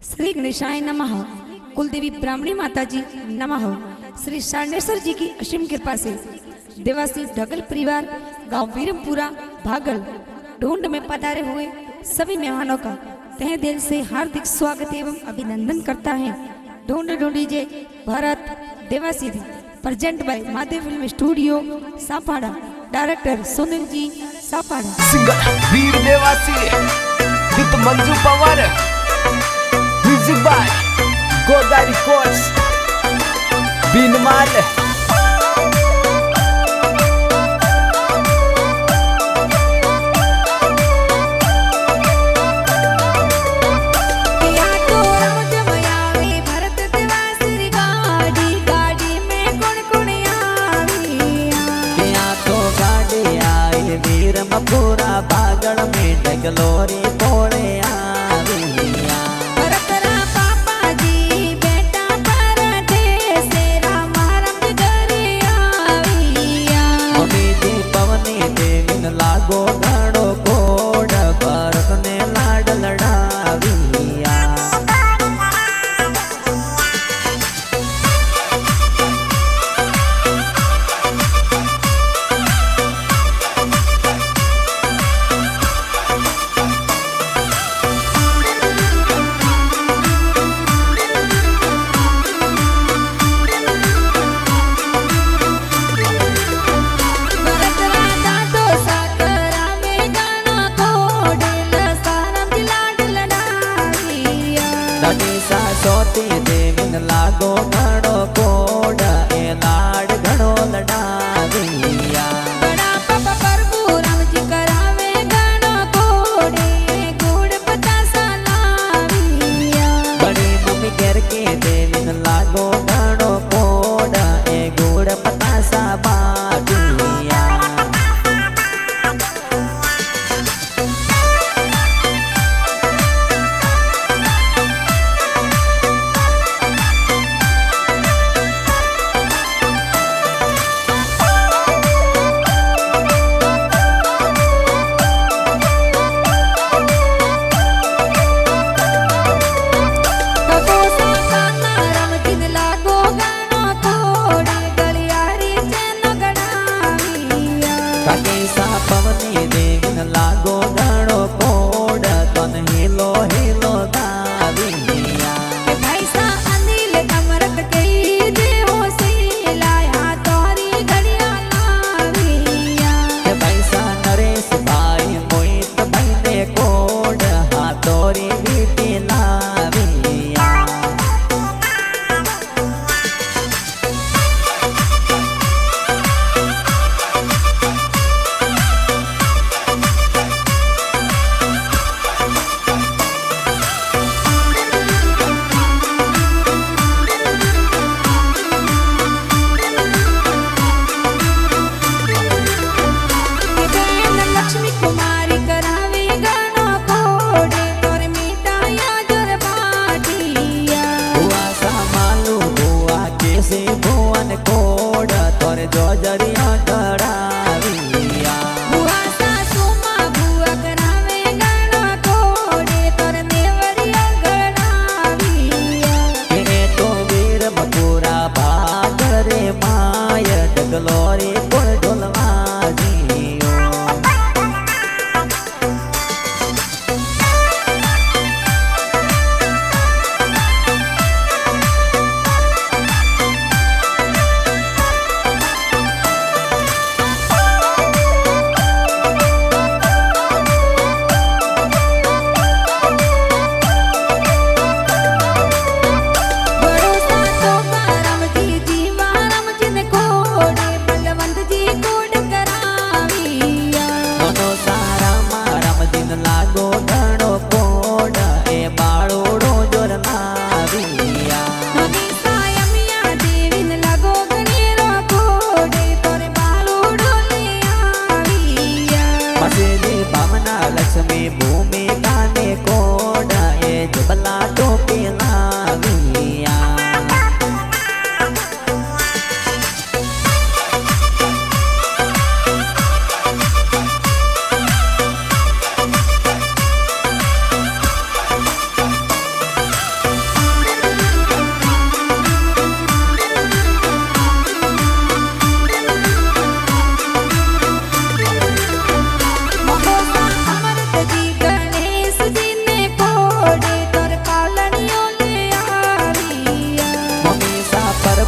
श्री गणेशाय नमः। कुलदेवी ब्राह्मणी माता जी नमः। श्री शांडेश्वर जी की असीम कृपा से देवासी ढगल परिवार गांव वीरमपुरा भागल ढूंढ में पधारे हुए सभी मेहमानों का तहे दिल से हार्दिक स्वागत एवं अभिनंदन करता है। ढूंढ ढूंढीजे Bharat Devasi present by Mahadev film studio Sapada. Director Sunil ji Sapada. Singer Veer Devasi with Manju Pawar. Music by गोदारी कोच बीनमाल। पूरा बागड़ में डगलोरी पोड़े आविया। भरतरा पापा जी बेटा परदेस रामा रंग घरे आविया। मम्मी जी पवनी देविन लागो घड़ो कोड भरत ने लाड लड़ाविया। सोती देविन लागो घड़ो कोड ए लाड घड़ो लड़ाविया। बड़ा पापा प्रभु राम जी करावे घड़ो कोड़े गुड़ पतासा लाविया। बड़ी मम्मी घेर के देविन लागो घड़ो कोड ए गुड़ पतासा बागिया।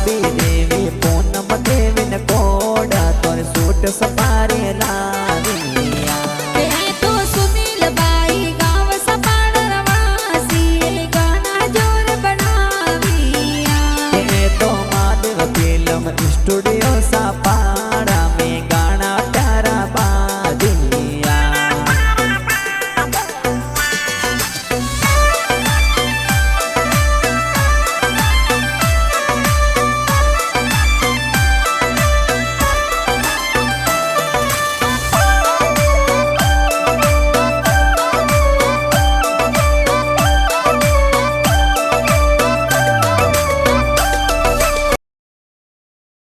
बीरे